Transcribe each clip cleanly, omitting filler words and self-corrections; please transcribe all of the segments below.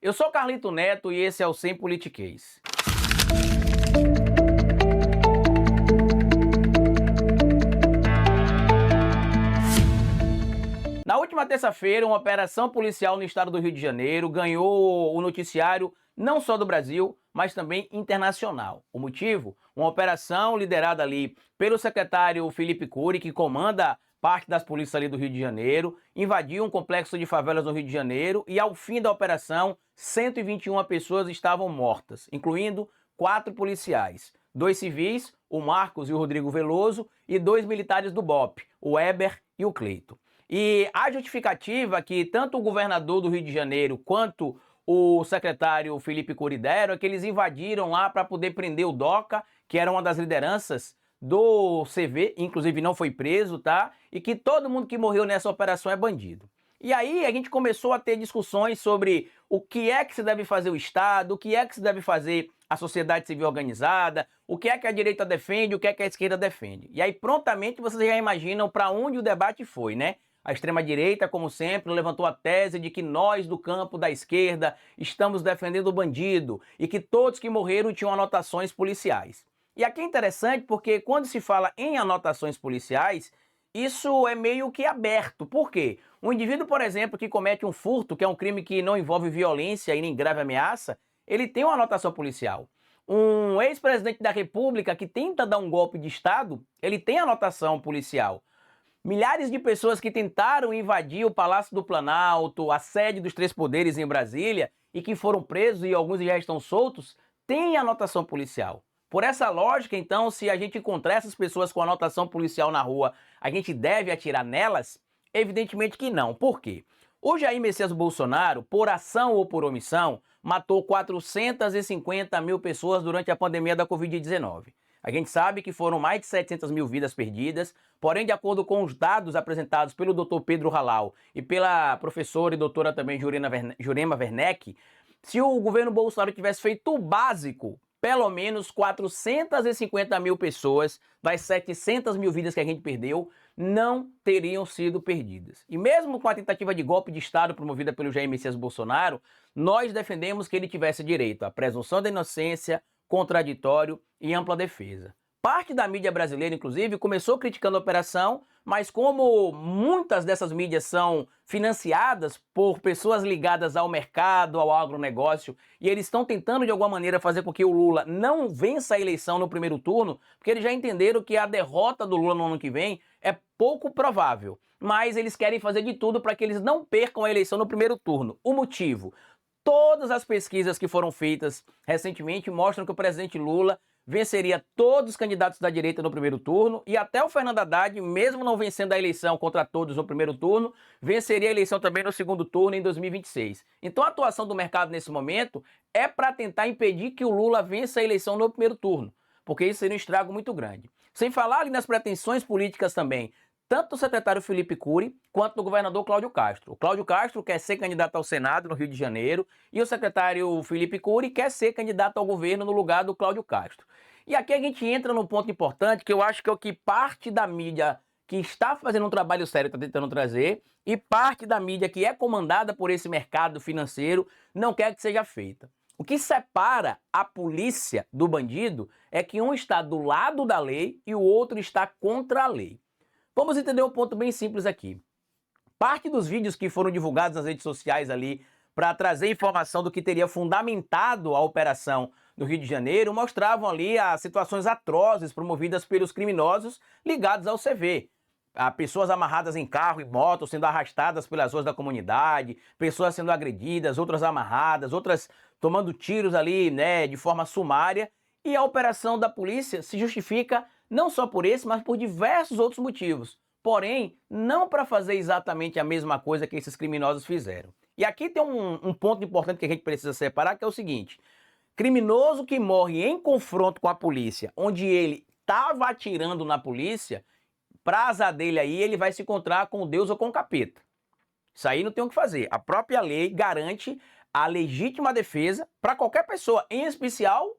Eu sou Carlito Neto e esse é o Sem Politiquês. Na última terça-feira, uma operação policial no estado do Rio de Janeiro ganhou o noticiário não só do Brasil, mas também internacional. O motivo? Uma operação liderada ali pelo secretário Felipe Cury, que comanda parte das polícias ali do Rio de Janeiro, invadiu um complexo de favelas no Rio de Janeiro e ao fim da operação, 121 pessoas estavam mortas, incluindo 4 policiais, 2 civis, o Marcos e o Rodrigo Veloso, e 2 militares do BOPE, o Eber e o Cleito. E a justificativa que tanto o governador do Rio de Janeiro quanto o secretário Felipe Cury deram é que eles invadiram lá para poder prender o Doca, que era uma das lideranças do CV, inclusive não foi preso, tá? E que todo mundo que morreu nessa operação é bandido. E aí a gente começou a ter discussões sobre o que é que se deve fazer o Estado, o que é que se deve fazer a sociedade civil organizada, o que é que a direita defende, o que é que a esquerda defende. E aí prontamente vocês já imaginam para onde o debate foi, né? A extrema-direita, como sempre, levantou a tese de que nós, do campo da esquerda, estamos defendendo o bandido e que todos que morreram tinham anotações policiais. E aqui é interessante porque quando se fala em anotações policiais, isso é meio que aberto. Por quê? Um indivíduo, por exemplo, que comete um furto, que é um crime que não envolve violência e nem grave ameaça, ele tem uma anotação policial. Um ex-presidente da República que tenta dar um golpe de Estado, ele tem anotação policial. Milhares de pessoas que tentaram invadir o Palácio do Planalto, a sede dos Três Poderes em Brasília, e que foram presos e alguns já estão soltos, têm anotação policial. Por essa lógica, então, se a gente encontrar essas pessoas com anotação policial na rua, a gente deve atirar nelas? Evidentemente que não. Por quê? O Jair Messias Bolsonaro, por ação ou por omissão, matou 450 mil pessoas durante a pandemia da Covid-19. A gente sabe que foram mais de 700 mil vidas perdidas, porém, de acordo com os dados apresentados pelo Dr. Pedro Halal e pela professora e doutora também Jurema Werneck, se o governo Bolsonaro tivesse feito o básico, pelo menos 450 mil pessoas das 700 mil vidas que a gente perdeu não teriam sido perdidas. E mesmo com a tentativa de golpe de Estado promovida pelo Jair Messias Bolsonaro, nós defendemos que ele tivesse direito à presunção da inocência, contraditório e ampla defesa. Parte da mídia brasileira, inclusive, começou criticando a operação, mas como muitas dessas mídias são financiadas por pessoas ligadas ao mercado, ao agronegócio, e eles estão tentando de alguma maneira fazer com que o Lula não vença a eleição no primeiro turno, porque eles já entenderam que a derrota do Lula no ano que vem é pouco provável, mas eles querem fazer de tudo para que eles não percam a eleição no primeiro turno. O motivo? Todas as pesquisas que foram feitas recentemente mostram que o presidente Lula venceria todos os candidatos da direita no primeiro turno e até o Fernando Haddad, mesmo não vencendo a eleição contra todos no primeiro turno, venceria a eleição também no segundo turno em 2026. Então a atuação do mercado nesse momento é para tentar impedir que o Lula vença a eleição no primeiro turno, porque isso seria um estrago muito grande. Sem falar ali nas pretensões políticas também, tanto do secretário Felipe Cury quanto do governador Cláudio Castro. O Cláudio Castro quer ser candidato ao Senado no Rio de Janeiro e o secretário Felipe Cury quer ser candidato ao governo no lugar do Cláudio Castro. E aqui a gente entra num ponto importante que eu acho que é o que parte da mídia que está fazendo um trabalho sério está tentando trazer e parte da mídia que é comandada por esse mercado financeiro não quer que seja feita. O que separa a polícia do bandido é que um está do lado da lei e o outro está contra a lei. Vamos entender um ponto bem simples aqui. Parte dos vídeos que foram divulgados nas redes sociais ali para trazer informação do que teria fundamentado a operação no Rio de Janeiro mostravam ali as situações atrozes promovidas pelos criminosos ligados ao CV. Pessoas amarradas em carro e moto sendo arrastadas pelas ruas da comunidade, pessoas sendo agredidas, outras amarradas, outras tomando tiros ali, né, de forma sumária. E a operação da polícia se justifica não só por esse, mas por diversos outros motivos. Porém, não para fazer exatamente a mesma coisa que esses criminosos fizeram. E aqui tem um ponto importante que a gente precisa separar, que é o seguinte. Criminoso que morre em confronto com a polícia, onde ele estava atirando na polícia, pra azar dele aí, ele vai se encontrar com Deus ou com o capeta. Isso aí não tem o que fazer. A própria lei garante a legítima defesa para qualquer pessoa, em especial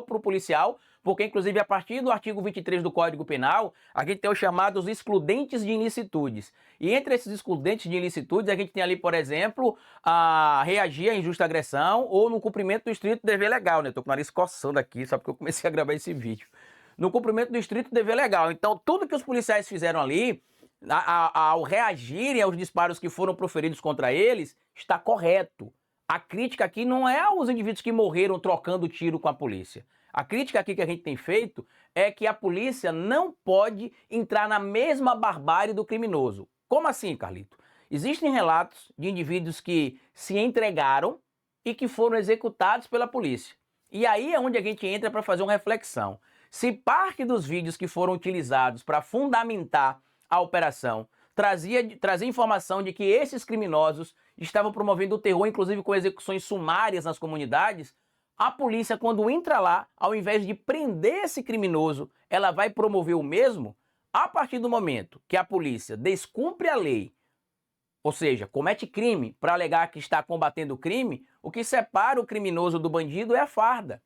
para o policial, porque inclusive a partir do artigo 23 do Código Penal, a gente tem os chamados excludentes de ilicitudes. E entre esses excludentes de ilicitudes, a gente tem ali, por exemplo, a reagir à injusta agressão ou no cumprimento do estrito dever legal, né? Tô com o nariz coçando aqui, só porque eu comecei a gravar esse vídeo. No cumprimento do estrito dever legal. Então, tudo que os policiais fizeram ali, ao reagirem aos disparos que foram proferidos contra eles, está correto. A crítica aqui não é aos indivíduos que morreram trocando tiro com a polícia. A crítica aqui que a gente tem feito é que a polícia não pode entrar na mesma barbárie do criminoso. Como assim, Carlito? Existem relatos de indivíduos que se entregaram e que foram executados pela polícia. E aí é onde a gente entra para fazer uma reflexão. Se parte dos vídeos que foram utilizados para fundamentar a operação trazia informação de que esses criminosos estavam promovendo o terror, inclusive com execuções sumárias nas comunidades, a polícia, quando entra lá, ao invés de prender esse criminoso, ela vai promover o mesmo. A partir do momento que a polícia descumpre a lei, ou seja, comete crime para alegar que está combatendo o crime, o que separa o criminoso do bandido é a farda.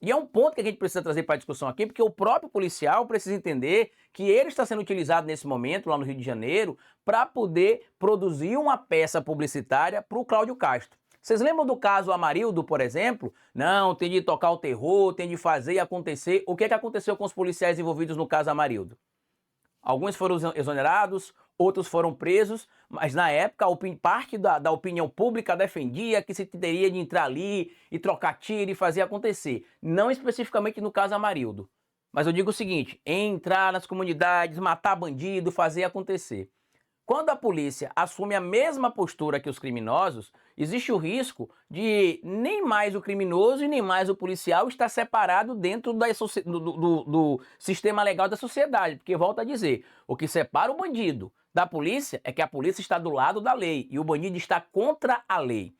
E é um ponto que a gente precisa trazer para a discussão aqui, porque o próprio policial precisa entender que ele está sendo utilizado nesse momento, lá no Rio de Janeiro, para poder produzir uma peça publicitária para o Cláudio Castro. Vocês lembram do caso Amarildo, por exemplo? Não, tem de tocar o terror, tem de fazer e acontecer. O que é que aconteceu com os policiais envolvidos no caso Amarildo? Alguns foram exonerados, outros foram presos, mas na época parte da opinião pública defendia que se teria de entrar ali e trocar tiro e fazer acontecer. Não especificamente no caso Amarildo. Mas eu digo o seguinte, entrar nas comunidades, matar bandido, fazer acontecer. Quando a polícia assume a mesma postura que os criminosos, existe o risco de nem mais o criminoso e nem mais o policial estar separado dentro do sistema legal da sociedade. Porque, volto a dizer, o que separa o bandido da polícia é que a polícia está do lado da lei e o bandido está contra a lei.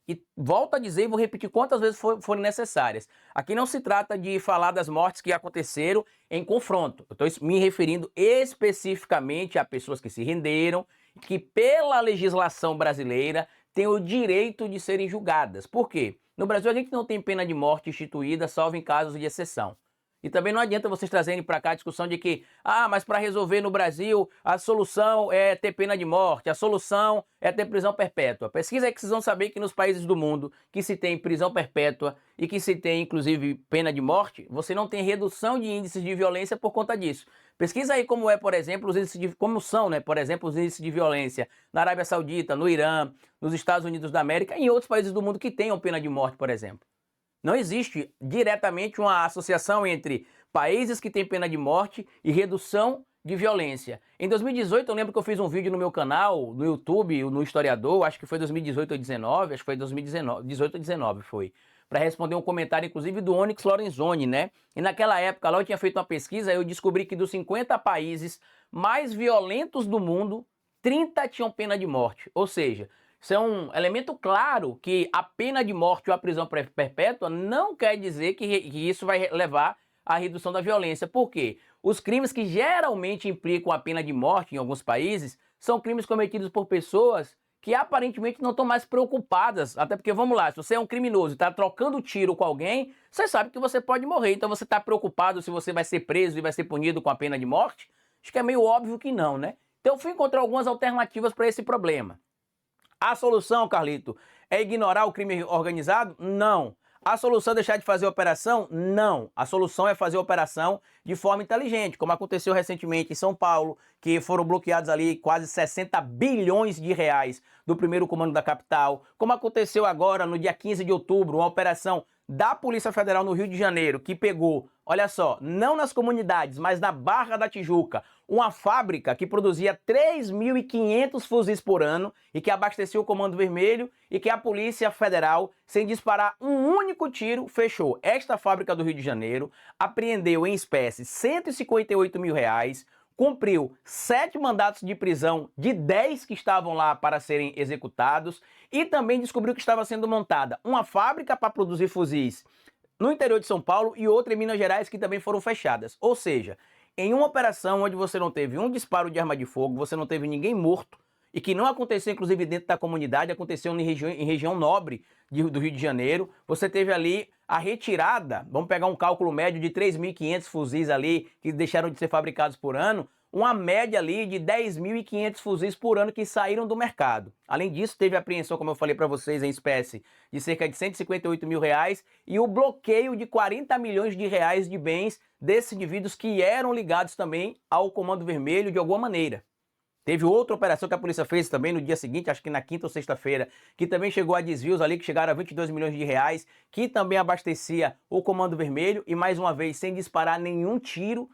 E volto a dizer e vou repetir quantas vezes forem necessárias. Aqui não se trata de falar das mortes que aconteceram em confronto. Eu estou me referindo especificamente a pessoas que se renderam, que pela legislação brasileira têm o direito de serem julgadas. Por quê? No Brasil a gente não tem pena de morte instituída, salvo em casos de exceção. E também não adianta vocês trazerem para cá a discussão de que, mas para resolver no Brasil, a solução é ter pena de morte, a solução é ter prisão perpétua. Pesquisa aí que vocês vão saber que nos países do mundo que se tem prisão perpétua e que se tem, inclusive, pena de morte, você não tem redução de índices de violência por conta disso. Pesquisa aí como é, por exemplo, como são, né, por exemplo, os índices de violência na Arábia Saudita, no Irã, nos Estados Unidos da América e em outros países do mundo que tenham pena de morte, por exemplo. Não existe diretamente uma associação entre países que têm pena de morte e redução de violência. Em 2018, eu lembro que eu fiz um vídeo no meu canal, no YouTube, no Historiador, acho que foi 2018 ou 2019, acho que foi 2018 ou 2019, foi, para responder um comentário, inclusive, do Onyx Lorenzoni, né? E naquela época lá eu tinha feito uma pesquisa, eu descobri que dos 50 países mais violentos do mundo, 30 tinham pena de morte, ou seja, isso é um elemento claro que a pena de morte ou a prisão perpétua não quer dizer que isso vai levar à redução da violência. Por quê? Os crimes que geralmente implicam a pena de morte em alguns países são crimes cometidos por pessoas que aparentemente não estão mais preocupadas. Até porque, vamos lá, se você é um criminoso e está trocando tiro com alguém, você sabe que você pode morrer. Então você está preocupado se você vai ser preso e vai ser punido com a pena de morte? Acho que é meio óbvio que não, né? Então eu fui encontrar algumas alternativas para esse problema. A solução, Carlito, é ignorar o crime organizado? Não. A solução é deixar de fazer a operação? Não. A solução é fazer a operação de forma inteligente, como aconteceu recentemente em São Paulo, que foram bloqueados ali quase 60 bilhões de reais do primeiro comando da capital, como aconteceu agora no dia 15 de outubro, uma operação da Polícia Federal no Rio de Janeiro, que pegou, olha só, não nas comunidades, mas na Barra da Tijuca, uma fábrica que produzia 3.500 fuzis por ano e que abastecia o Comando Vermelho e que a Polícia Federal, sem disparar um único tiro, fechou esta fábrica do Rio de Janeiro, apreendeu em espécie 158 mil reais, cumpriu 7 mandatos de prisão de 10 que estavam lá para serem executados e também descobriu que estava sendo montada uma fábrica para produzir fuzis no interior de São Paulo e outra em Minas Gerais que também foram fechadas. Ou seja, em uma operação onde você não teve um disparo de arma de fogo, você não teve ninguém morto e que não aconteceu, inclusive, dentro da comunidade, aconteceu em região nobre do Rio de Janeiro. Você teve ali a retirada, vamos pegar um cálculo médio de 3.500 fuzis ali, que deixaram de ser fabricados por ano, uma média ali de 10.500 fuzis por ano que saíram do mercado. Além disso, teve apreensão, como eu falei para vocês, em espécie, de cerca de 158 mil reais e o bloqueio de 40 milhões de reais de bens desses indivíduos que eram ligados também ao Comando Vermelho de alguma maneira. Teve outra operação que a polícia fez também no dia seguinte, acho que na quinta ou sexta-feira, que também chegou a desvios ali, que chegaram a 22 milhões de reais, que também abastecia o Comando Vermelho e, mais uma vez, sem disparar nenhum tiro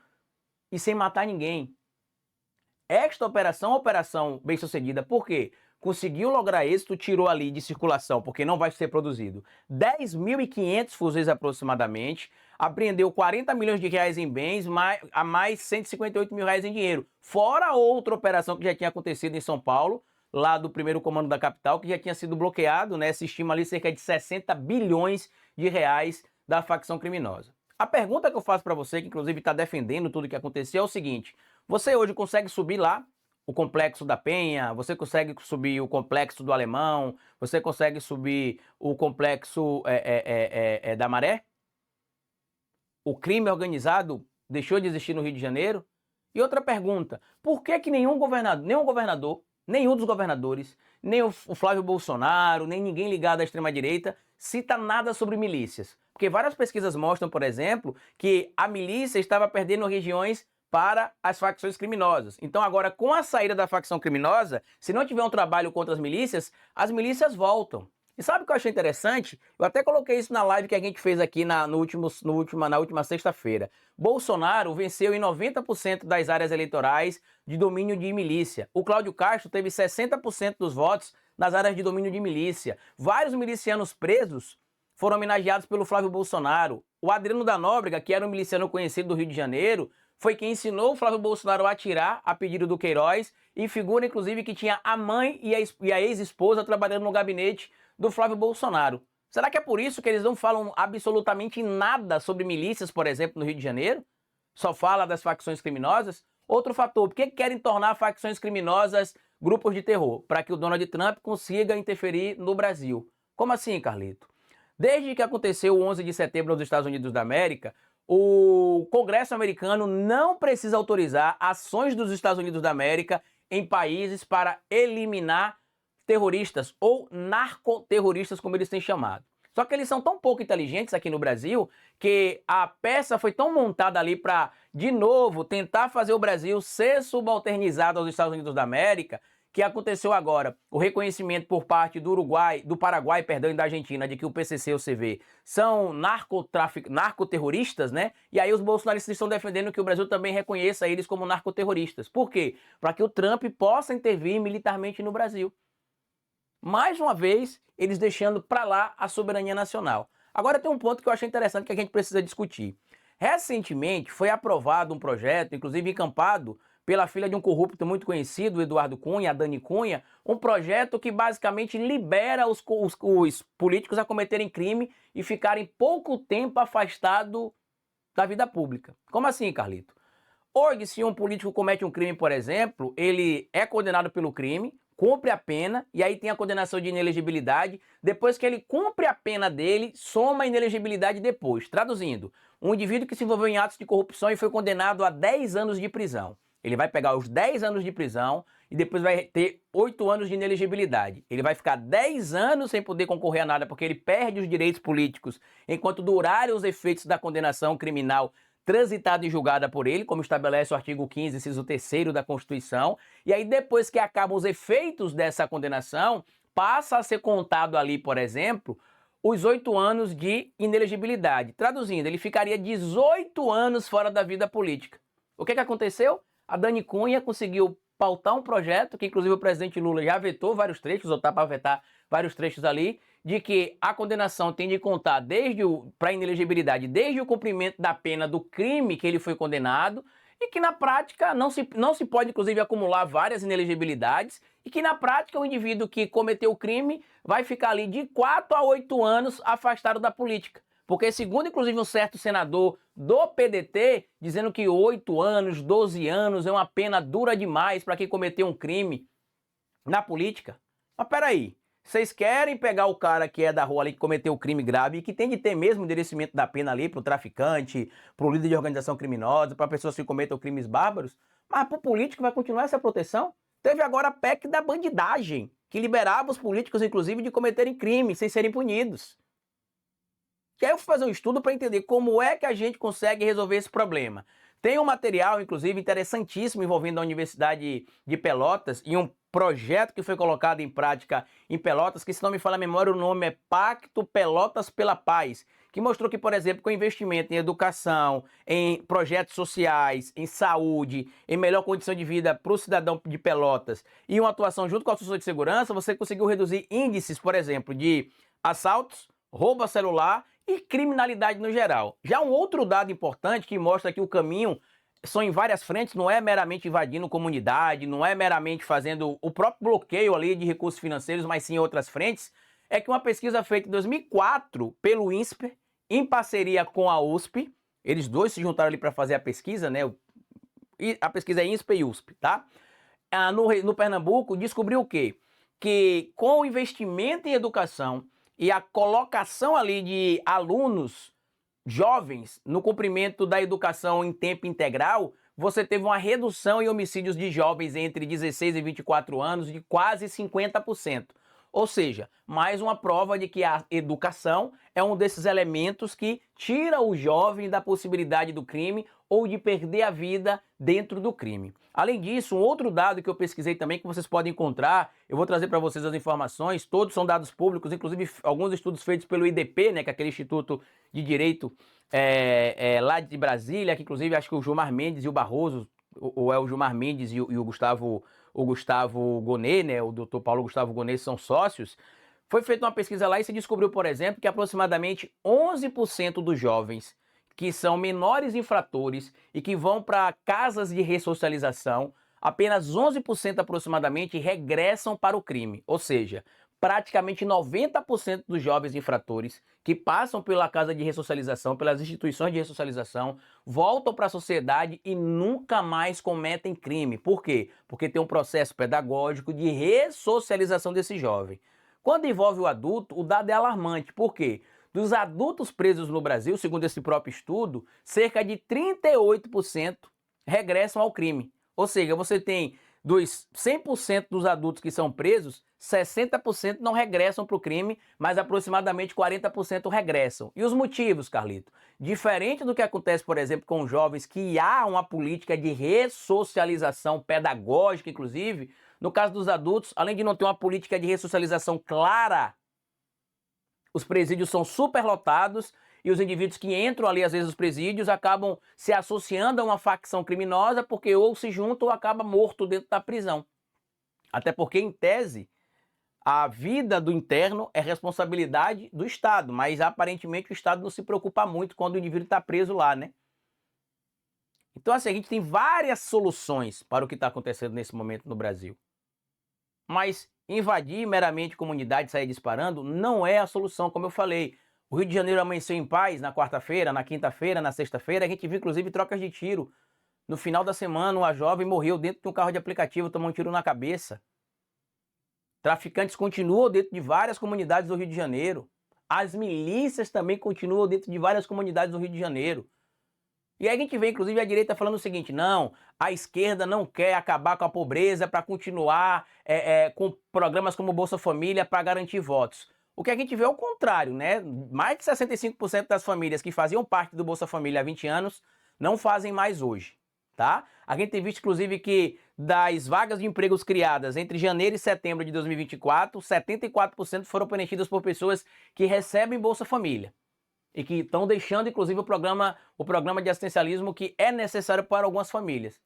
e sem matar ninguém. Esta operação é uma operação bem sucedida, por quê? Conseguiu lograr êxito, tirou ali de circulação, porque não vai ser produzido, 10.500 fuzis aproximadamente, apreendeu 40 milhões de reais em bens, a mais 158 mil reais em dinheiro. Fora outra operação que já tinha acontecido em São Paulo, lá do primeiro comando da capital, que já tinha sido bloqueado, né? Se estima ali cerca de 60 bilhões de reais da facção criminosa. A pergunta que eu faço para você, que inclusive está defendendo tudo o que aconteceu, é o seguinte: você hoje consegue subir lá o Complexo da Penha, você consegue subir o Complexo do Alemão, você consegue subir o Complexo da Maré? O crime organizado deixou de existir no Rio de Janeiro? E outra pergunta, por que nenhum governador, nenhum dos governadores, nem o Flávio Bolsonaro, nem ninguém ligado à extrema-direita cita nada sobre milícias? Porque várias pesquisas mostram, por exemplo, que a milícia estava perdendo regiões para as facções criminosas. Então agora, com a saída da facção criminosa, se não tiver um trabalho contra as milícias voltam. E sabe o que eu achei interessante? Eu até coloquei isso na live que a gente fez aqui na última sexta-feira. Bolsonaro venceu em 90% das áreas eleitorais de domínio de milícia. O Cláudio Castro teve 60% dos votos nas áreas de domínio de milícia. Vários milicianos presos foram homenageados pelo Flávio Bolsonaro. O Adriano da Nóbrega, que era um miliciano conhecido do Rio de Janeiro, foi quem ensinou o Flávio Bolsonaro a atirar a pedido do Queiroz, e figura inclusive que tinha a mãe e a ex-esposa trabalhando no gabinete do Flávio Bolsonaro. Será que é por isso que eles não falam absolutamente nada sobre milícias, por exemplo, no Rio de Janeiro? Só fala das facções criminosas? Outro fator, por que querem tornar facções criminosas grupos de terror? Para que o Donald Trump consiga interferir no Brasil. Como assim, Carlito? Desde que aconteceu o 11 de setembro nos Estados Unidos da América, o Congresso americano não precisa autorizar ações dos Estados Unidos da América em países para eliminar terroristas ou narcoterroristas, como eles têm chamado. Só que eles são tão pouco inteligentes aqui no Brasil que a peça foi tão montada ali para, de novo, tentar fazer o Brasil ser subalternizado aos Estados Unidos da América, que aconteceu agora o reconhecimento por parte do Paraguai, e da Argentina, de que o PCC e o CV são narcoterroristas, né? E aí os bolsonaristas estão defendendo que o Brasil também reconheça eles como narcoterroristas. Por quê? Para que o Trump possa intervir militarmente no Brasil. Mais uma vez, eles deixando para lá a soberania nacional. Agora tem um ponto que eu achei interessante que a gente precisa discutir. Recentemente foi aprovado um projeto, inclusive encampado pela filha de um corrupto muito conhecido, Eduardo Cunha, a Dani Cunha, um projeto que basicamente libera os políticos a cometerem crime e ficarem pouco tempo afastados da vida pública. Como assim, Carlito? Hoje, se um político comete um crime, por exemplo, ele é condenado pelo crime, cumpre a pena, e aí tem a condenação de inelegibilidade. Depois que ele cumpre a pena dele, soma a inelegibilidade depois. Traduzindo, um indivíduo que se envolveu em atos de corrupção e foi condenado a 10 anos de prisão. Ele vai pegar os 10 anos de prisão e depois vai ter 8 anos de inelegibilidade. Ele vai ficar 10 anos sem poder concorrer a nada, porque ele perde os direitos políticos enquanto durarem os efeitos da condenação criminal transitada e julgada por ele, como estabelece o artigo 15, inciso 3º da Constituição. E aí, depois que acabam os efeitos dessa condenação, passa a ser contado ali, por exemplo, os 8 anos de inelegibilidade. Traduzindo, ele ficaria 18 anos fora da vida política. O que aconteceu? A Dani Cunha conseguiu pautar um projeto, que inclusive o presidente Lula já vetou vários trechos, ou está para vetar vários trechos ali, de que a condenação tem de contar para inelegibilidade desde o cumprimento da pena do crime que ele foi condenado, e que na prática não se pode, inclusive, acumular várias inelegibilidades, e que na prática o indivíduo que cometeu o crime vai ficar ali de 4 a 8 anos afastado da política. Porque segundo, inclusive, um certo senador do PDT, dizendo que 8 anos, 12 anos é uma pena dura demais para quem cometeu um crime. na política. Mas peraí, vocês querem pegar o cara que é da rua ali, que cometeu o crime grave e que tem de ter mesmo o endurecimento da pena ali pro traficante, pro líder de organização criminosa, para pessoas que cometam crimes bárbaros, mas pro político vai continuar essa proteção? Teve agora a PEC da bandidagem, que liberava os políticos, inclusive, de cometerem crimes sem serem punidos. E aí eu fui fazer um estudo para entender como é que a gente consegue resolver esse problema. Tem um material, inclusive, interessantíssimo envolvendo a Universidade de Pelotas e um projeto que foi colocado em prática em Pelotas, que, se não me falha a memória, o nome é Pacto Pelotas pela Paz, que mostrou que, por exemplo, com investimento em educação, em projetos sociais, em saúde, em melhor condição de vida para o cidadão de Pelotas e uma atuação junto com a assessor de segurança, você conseguiu reduzir índices, por exemplo, de assaltos, roubo a celular e criminalidade no geral. Já um outro dado importante que mostra que o caminho são em várias frentes, não é meramente invadindo comunidade, não é meramente fazendo o próprio bloqueio ali de recursos financeiros, mas sim em outras frentes, é que uma pesquisa feita em 2004 pelo INSPER, em parceria com a USP, eles dois se juntaram ali para fazer a pesquisa, né? A pesquisa é INSPER e USP, tá? No Pernambuco, descobriu o quê? Que com o investimento em educação e a colocação ali de alunos jovens no cumprimento da educação em tempo integral, você teve uma redução em homicídios de jovens entre 16 e 24 anos de quase 50%. Ou seja, mais uma prova de que a educação é um desses elementos que tira o jovem da possibilidade do crime ou de perder a vida dentro do crime. Além disso, um outro dado que eu pesquisei também, que vocês podem encontrar, eu vou trazer para vocês as informações, todos são dados públicos, inclusive alguns estudos feitos pelo IDP, né, que é aquele Instituto de Direito lá de Brasília, que inclusive acho que o Gilmar Mendes e o Barroso, ou é o Gilmar Mendes e o Gustavo Gonê, né, o doutor Paulo Gustavo Gonê são sócios. Foi feita uma pesquisa lá e se descobriu, por exemplo, que aproximadamente 11% dos jovens que são menores infratores e que vão para casas de ressocialização, apenas 11% aproximadamente regressam para o crime. Ou seja, praticamente 90% dos jovens infratores que passam pela casa de ressocialização, pelas instituições de ressocialização, voltam para a sociedade e nunca mais cometem crime. Por quê? Porque tem um processo pedagógico de ressocialização desse jovem. Quando envolve o adulto, o dado é alarmante. Por quê? Dos adultos presos no Brasil, segundo esse próprio estudo, cerca de 38% regressam ao crime. Ou seja, você tem dos 100% dos adultos que são presos, 60% não regressam para o crime, mas aproximadamente 40% regressam. E os motivos, Carlito? Diferente do que acontece, por exemplo, com os jovens, que há uma política de ressocialização pedagógica, inclusive, no caso dos adultos, além de não ter uma política de ressocialização clara, os presídios são superlotados e os indivíduos que entram ali, às vezes, nos presídios, acabam se associando a uma facção criminosa porque ou se juntam ou acaba morto dentro da prisão. Até porque, em tese, a vida do interno é responsabilidade do Estado, mas aparentemente o Estado não se preocupa muito quando o indivíduo está preso lá, né? Então, assim, a gente tem várias soluções para o que está acontecendo nesse momento no Brasil. Mas invadir meramente comunidade e sair disparando não é a solução, como eu falei. O Rio de Janeiro amanheceu em paz na quarta-feira, na quinta-feira, na sexta-feira. A gente viu, inclusive, trocas de tiro. No final da semana, uma jovem morreu dentro de um carro de aplicativo, tomou um tiro na cabeça. Traficantes continuam dentro de várias comunidades do Rio de Janeiro. As milícias também continuam dentro de várias comunidades do Rio de Janeiro. E aí a gente vê, inclusive, a direita falando o seguinte: não, a esquerda não quer acabar com a pobreza para continuar com programas como Bolsa Família para garantir votos. O que a gente vê é o contrário, né? Mais de 65% das famílias que faziam parte do Bolsa Família há 20 anos não fazem mais hoje, tá? A gente tem visto, inclusive, que das vagas de empregos criadas entre janeiro e setembro de 2024, 74% foram preenchidas por pessoas que recebem Bolsa Família e que estão deixando, inclusive, o programa de assistencialismo que é necessário para algumas famílias.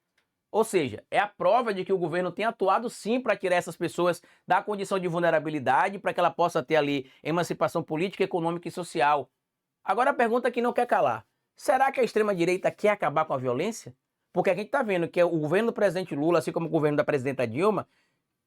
Ou seja, é a prova de que o governo tem atuado sim para tirar essas pessoas da condição de vulnerabilidade, para que ela possa ter ali emancipação política, econômica e social. Agora a pergunta que não quer calar: será que a extrema-direita quer acabar com a violência? Porque a gente está vendo que o governo do presidente Lula, assim como o governo da presidenta Dilma,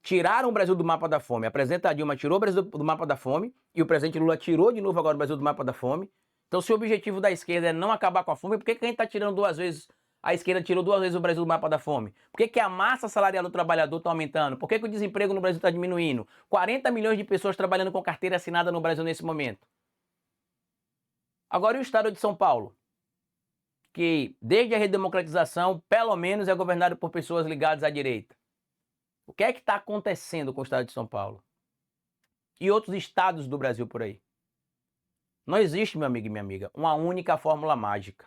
tiraram o Brasil do mapa da fome. A presidenta Dilma tirou o Brasil do mapa da fome e o presidente Lula tirou de novo agora o Brasil do mapa da fome. Então, se o objetivo da esquerda é não acabar com a fome, por que a gente está tirando duas vezes a esquerda tirou 2 vezes o Brasil do mapa da fome? Por que a massa salarial do trabalhador está aumentando? Por que o desemprego no Brasil está diminuindo? 40 milhões de pessoas trabalhando com carteira assinada no Brasil nesse momento. Agora, e o estado de São Paulo? Que desde a redemocratização, pelo menos é governado por pessoas ligadas à direita. O que é que está acontecendo com o estado de São Paulo? E outros estados do Brasil por aí? Não existe, meu amigo e minha amiga, uma única fórmula mágica.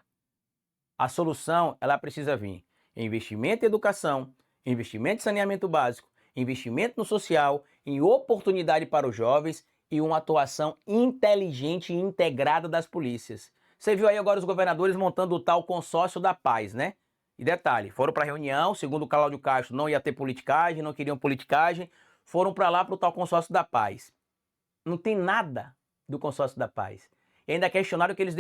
A solução, ela precisa vir em investimento em educação, investimento em saneamento básico, investimento no social, em oportunidade para os jovens e uma atuação inteligente e integrada das polícias. Você viu aí agora os governadores montando o tal consórcio da paz, né? E detalhe, foram para a reunião, segundo o Cláudio Castro, não ia ter politicagem, não queriam politicagem, foram para lá para o tal consórcio da paz. Não tem nada do consórcio da paz. E ainda questionaram que eles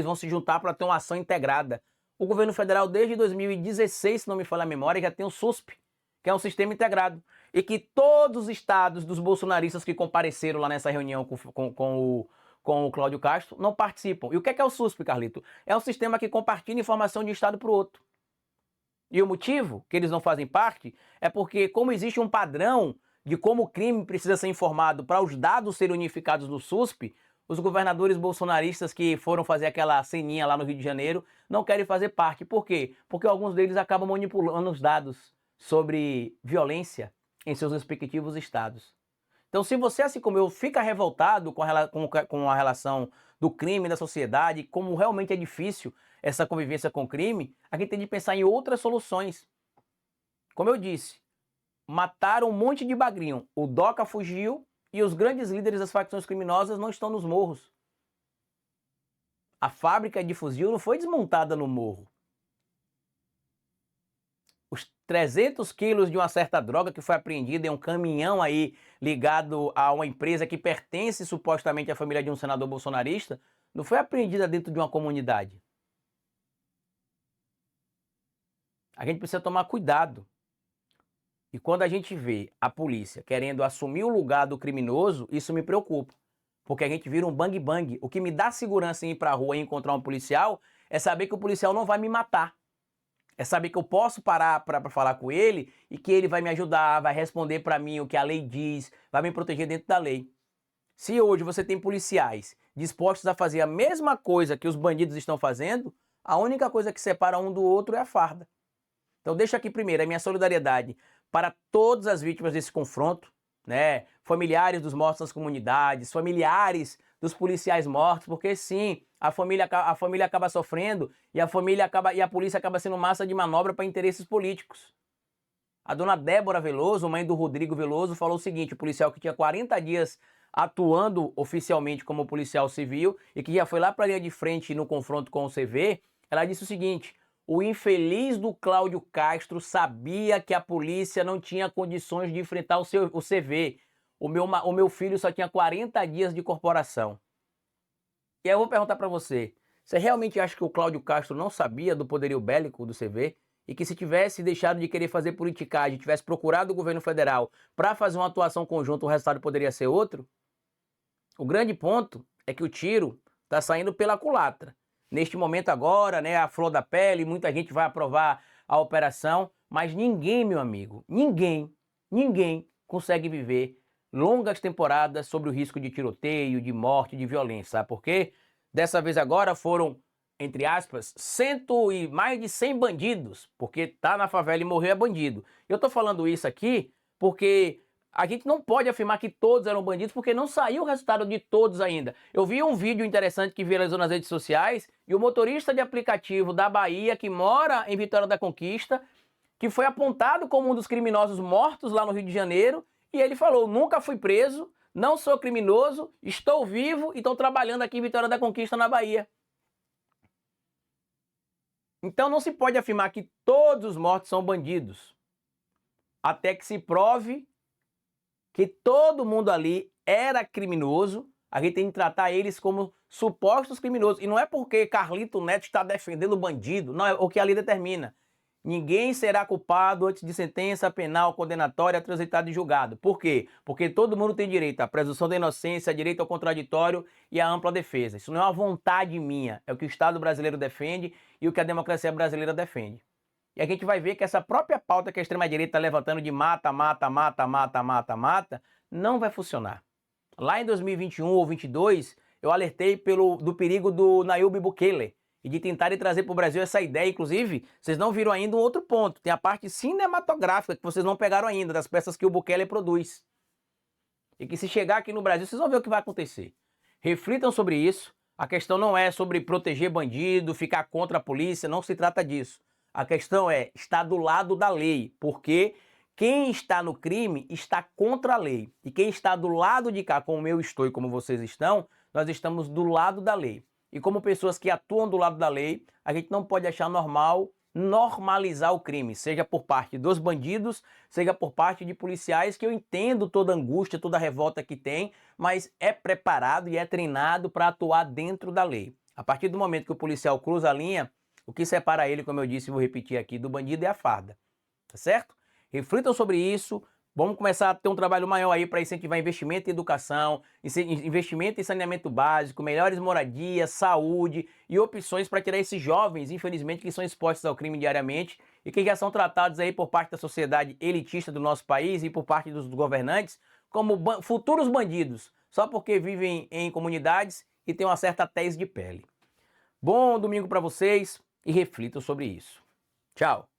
vão se juntar para ter uma ação integrada. O governo federal, desde 2016, se não me falha a memória, já tem o SUSP, que é um sistema integrado. E que todos os estados dos bolsonaristas que compareceram lá nessa reunião com o Cláudio Castro não participam. E o que é o SUSP, Carlito? É um sistema que compartilha informação de um estado para o outro. E o motivo que eles não fazem parte é porque, como existe um padrão de como o crime precisa ser informado para os dados serem unificados no SUSP, os governadores bolsonaristas que foram fazer aquela ceninha lá no Rio de Janeiro não querem fazer parte. Por quê? Porque alguns deles acabam manipulando os dados sobre violência em seus respectivos estados. Então, se você, assim como eu, fica revoltado com a relação do crime da sociedade, como realmente é difícil essa convivência com o crime, a gente tem de pensar em outras soluções. Como eu disse, mataram um monte de bagrinho. O Doca fugiu e os grandes líderes das facções criminosas não estão nos morros. A fábrica de fuzil não foi desmontada no morro. Os 300 quilos de uma certa droga que foi apreendida em um caminhão aí ligado a uma empresa que pertence supostamente à família de um senador bolsonarista, não foi apreendida dentro de uma comunidade. A gente precisa tomar cuidado. E quando a gente vê a polícia querendo assumir o lugar do criminoso, isso me preocupa. Porque a gente vira um bang-bang. O que me dá segurança em ir para a rua e encontrar um policial é saber que o policial não vai me matar. É saber que eu posso parar para falar com ele e que ele vai me ajudar, vai responder para mim o que a lei diz, vai me proteger dentro da lei. Se hoje você tem policiais dispostos a fazer a mesma coisa que os bandidos estão fazendo, a única coisa que separa um do outro é a farda. Então deixo aqui primeiro a minha solidariedade para todas as vítimas desse confronto, né? Familiares dos mortos nas comunidades, familiares dos policiais mortos, porque sim, a família acaba sofrendo e a polícia acaba sendo massa de manobra para interesses políticos. A dona Débora Veloso, mãe do Rodrigo Veloso, falou o seguinte: o policial que tinha 40 dias atuando oficialmente como policial civil e que já foi lá para a linha de frente no confronto com o CV, ela disse o seguinte: o infeliz do Cláudio Castro sabia que a polícia não tinha condições de enfrentar o CV. O meu filho só tinha 40 dias de corporação. E aí eu vou perguntar para você, você realmente acha que o Cláudio Castro não sabia do poderio bélico do CV? E que se tivesse deixado de querer fazer politicagem, tivesse procurado o governo federal para fazer uma atuação conjunta, o resultado poderia ser outro? O grande ponto é que o tiro está saindo pela culatra. Neste momento agora, né, a flor da pele, muita gente vai aprovar a operação, mas ninguém, meu amigo, ninguém consegue viver longas temporadas sobre o risco de tiroteio, de morte, de violência, sabe por quê? Dessa vez agora foram, entre aspas, mais de 100 bandidos, porque tá na favela e morreu é bandido. Eu tô falando isso aqui porque a gente não pode afirmar que todos eram bandidos, porque não saiu o resultado de todos ainda. Eu vi um vídeo interessante que viralizou nas redes sociais, e o motorista de aplicativo da Bahia, que mora em Vitória da Conquista, que foi apontado como um dos criminosos mortos lá no Rio de Janeiro, e ele falou: nunca fui preso, não sou criminoso, estou vivo e estou trabalhando aqui em Vitória da Conquista, na Bahia. Então não se pode afirmar que todos os mortos são bandidos, até que se prove que todo mundo ali era criminoso. A gente tem que tratar eles como supostos criminosos. E não é porque Carlito Neto está defendendo o bandido, não é o que a lei determina. Ninguém será culpado antes de sentença penal condenatória transitada e julgado. Por quê? Porque todo mundo tem direito à presunção da inocência, direito ao contraditório e à ampla defesa. Isso não é uma vontade minha, é o que o Estado brasileiro defende e o que a democracia brasileira defende. E a gente vai ver que essa própria pauta que a extrema-direita está levantando de mata, mata, mata, mata, mata, mata, não vai funcionar. Lá em 2021 ou 2022, eu alertei do perigo do Nayib Bukele e de tentarem trazer para o Brasil essa ideia. Inclusive, vocês não viram ainda um outro ponto. Tem a parte cinematográfica que vocês não pegaram ainda, das peças que o Bukele produz. E que se chegar aqui no Brasil, vocês vão ver o que vai acontecer. Reflitam sobre isso. A questão não é sobre proteger bandido, ficar contra a polícia, não se trata disso. A questão é estar do lado da lei, porque quem está no crime está contra a lei. E quem está do lado de cá, como eu estou e como vocês estão, nós estamos do lado da lei. E como pessoas que atuam do lado da lei, a gente não pode achar normal normalizar o crime, seja por parte dos bandidos, seja por parte de policiais, que eu entendo toda a angústia, toda a revolta que tem, mas é preparado e é treinado para atuar dentro da lei. A partir do momento que o policial cruza a linha, o que separa ele, como eu disse e vou repetir aqui, do bandido é a farda, tá certo? Reflitam sobre isso, vamos começar a ter um trabalho maior aí para incentivar investimento em educação, investimento em saneamento básico, melhores moradias, saúde e opções para tirar esses jovens, infelizmente, que são expostos ao crime diariamente e que já são tratados aí por parte da sociedade elitista do nosso país e por parte dos governantes como futuros bandidos, só porque vivem em comunidades e têm uma certa tez de pele. Bom domingo para vocês e reflitam sobre isso. Tchau!